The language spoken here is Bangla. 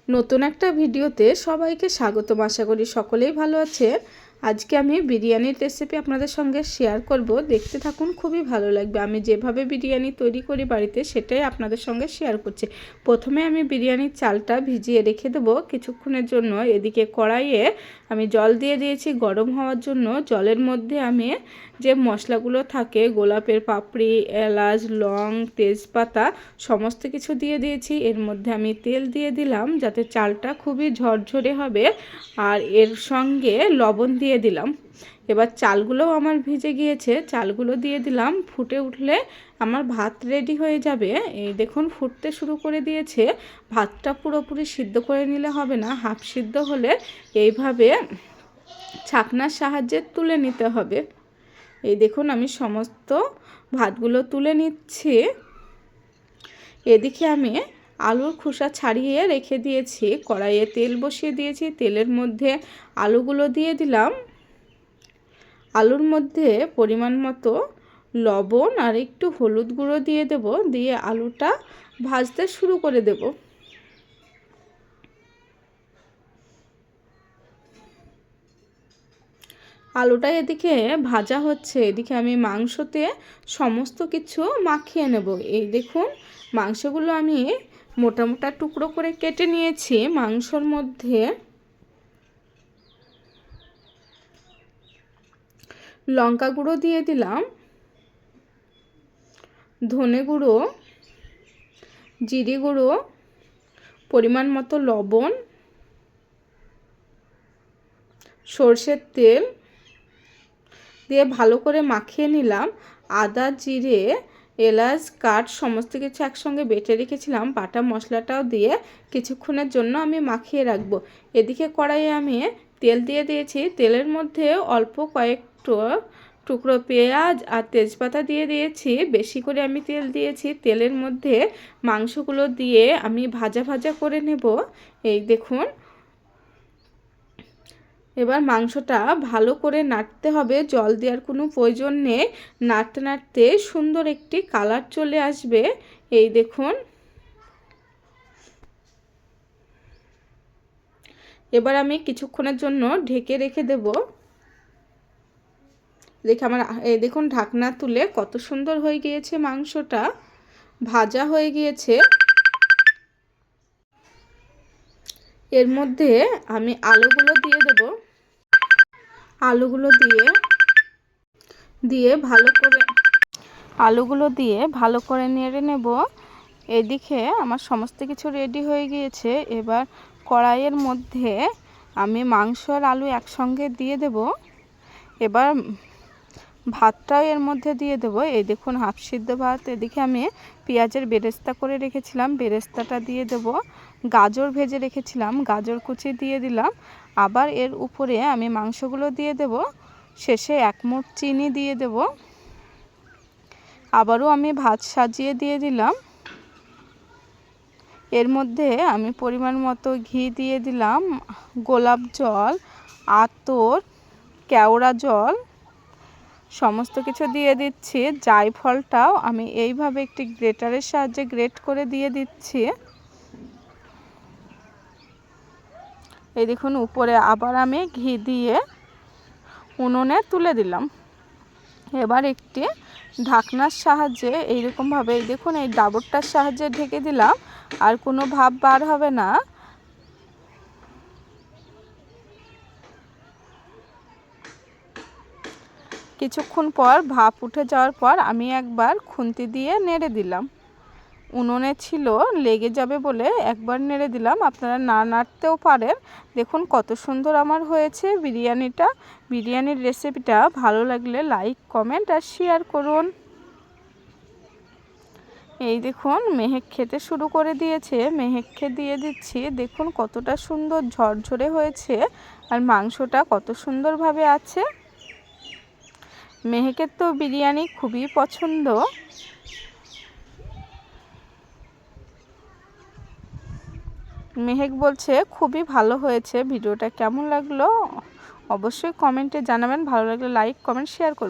নতুন একটা ভিডিওতে সবাইকে স্বাগতম। আশা করি সকলেই ভালো আছেন। আজকে আমি বিরিয়ানির রেসিপি আপনাদের সঙ্গে শেয়ার করব, দেখতে থাকুন, খুবই ভালো লাগবে। আমি যেভাবে বিরিয়ানি তৈরি করি বাড়িতে সেটাই আপনাদের সঙ্গে শেয়ার করছি। প্রথমে আমি বিরিয়ানির চালটা ভিজিয়ে রেখে দেবো কিছুক্ষণের জন্য। এদিকে কড়াইয়ে আমি জল দিয়ে দিয়েছি গরম হওয়ার জন্য। জলের মধ্যে আমি যে মশলাগুলো থাকে, গোলাপের পাপড়ি, এলাচ, লং, তেজপাতা সমস্ত কিছু দিয়ে দিয়েছি। এর মধ্যে আমি তেল দিয়ে দিলাম যাতে চালটা খুবই ঝরঝরে হবে, আর এর সঙ্গে লবণ দিয়ে দিলাম। এবার চালগুলোও আমার ভিজে গিয়েছে, চালগুলো দিয়ে দিলাম। ফুটে উঠলে আমার ভাত রেডি হয়ে যাবে। এই দেখুন ফুটতে শুরু করে দিয়েছে। ভাতটা পুরোপুরি সিদ্ধ করে নিলে হবে না, হাফ সিদ্ধ হলে এইভাবে ছাকনার সাহায্যে তুলে নিতে হবে। এই দেখুন আমি সমস্ত ভাতগুলো তুলে নিচ্ছি। এদিকে আমি আলুর খোসা ছাড়িয়ে রেখে দিয়েছি। কড়াইয়ে তেল বসিয়ে দিয়েছি, তেলের মধ্যে আলুগুলো দিয়ে দিলাম। আলুর মধ্যে পরিমাণ মতো লবণ আর একটু হলুদ গুঁড়ো দিয়ে দেব, দিয়ে আলুটা ভাজতে শুরু করে দেব। আলুটা এদিকে ভাজা হচ্ছে, এদিকে আমি মাংসতে সমস্ত কিছু মাখিয়ে নেব। এই দেখুন মাংসগুলো আমি মোটা মোটা টুকরো করে কেটে নিয়েছি। মাংসর মধ্যে লঙ্কা গুঁড়ো দিয়ে দিলাম, ধনে গুঁড়ো, জিরে গুঁড়ো, পরিমাণ মতো লবণ, সরষের তেল দিয়ে ভালো করে মাখিয়ে নিলাম। আদা, জিরে, এলাচ, কাঠ সমস্ত কিছু একসঙ্গে বেটে রেখেছিলাম। বাটা মশলাটাও দিয়ে কিছুক্ষণের জন্য আমি মাখিয়ে রাখবো। এদিকে কড়াইয়ে আমি তেল দিয়ে দিয়েছি। তেলের মধ্যে অল্প কয়েকটা টুকরো পেঁয়াজ আর তেজপাতা দিয়ে দিয়েছি। বেশি করে আমি তেল দিয়েছি। তেলের মধ্যে মাংসগুলো দিয়ে আমি ভাজা ভাজা করে নেব। এই দেখুন এবার মাংসটা ভালো করে নাড়তে হবে, জল দেওয়ার কোনো প্রয়োজন নেই। নাড়তে নাড়তে সুন্দর একটি কালার চলে আসবে। এই দেখুন এবার আমি কিছুক্ষণের জন্য ঢেকে রেখে দেব। এই দেখুন ঢাকনা তুলে কত সুন্দর হয়ে গিয়েছে, মাংসটা ভাজা হয়ে গিয়েছে। এর মধ্যে আমি আলুগুলো দিয়ে দেব। আলুগুলো দিয়ে ভালো করে নেড়ে নেব। এদিকে আমার সমস্ত কিছু রেডি হয়ে গিয়েছে। এবার কড়াইয়ের মধ্যে আমি মাংস আর আলু একসঙ্গে দিয়ে দেব। এবার ভাতটাও এর মধ্যে দিয়ে দেব। এই দেখুন হাফ সিদ্ধ ভাত। এদিকে আমি পেঁয়াজের বেরেস্তা করে রেখেছিলাম, বেরেস্তাটা দিয়ে দেব। গাজর ভেজে রেখেছিলাম, গাজর কুচি দিয়ে দিলাম। আবার এর উপরে আমি মাংসগুলো দিয়ে দেব। শেষে এক মুঠ চিনি দিয়ে দেব। আবারও আমি ভাত সাজিয়ে দিয়ে দিলাম। এর মধ্যে আমি পরিমাণ মতো ঘি দিয়ে দিলাম, গোলাপ জল, আতর, কেওড়া জল সমস্ত কিছু দিয়ে দিচ্ছি। জায়ফলটাও আমি এইভাবে একটি গ্রেটারের সাহায্যে গ্রেট করে দিয়ে দিচ্ছি। এই দেখুন উপরে আবার আমি ঘি দিয়ে উনুনে তুলে দিলাম। এবার একটি ঢাকনার সাহায্যে এইরকমভাবে এই দেখুন এই ডাবরটার সাহায্যে ঢেকে দিলাম, আর কোনো ভাপ বার হবে না। কিছুক্ষণ পর ভাপ উঠে যাওয়ার পর আমি একবার খুন্তি দিয়ে নেড়ে দিলাম। উনুনে ছিল, লেগে যাবে বলে একবার নেড়ে দিলাম, আপনারা না নাড়তেও পারেন। দেখুন কত সুন্দর আমার হয়েছে বিরিয়ানিটা। বিরিয়ানির রেসিপিটা ভালো লাগলে লাইক, কমেন্ট আর শেয়ার করুন। এই দেখুন মেহেক খেতে শুরু করে দিয়েছে, মেহেককে দিয়ে দিচ্ছি। দেখুন কতটা সুন্দর ঝরঝরে হয়েছে, আর মাংসটা কত সুন্দরভাবে আছে। মেহেকের তো বিরিয়ানি খুবই পছন্দ। মেহেক বলছে খুবই ভালো হয়েছে। ভিডিওটা কেমন লাগলো অবশ্যই কমেন্টে জানাবেন। ভালো লাগলে লাইক, কমেন্ট, শেয়ার করুন।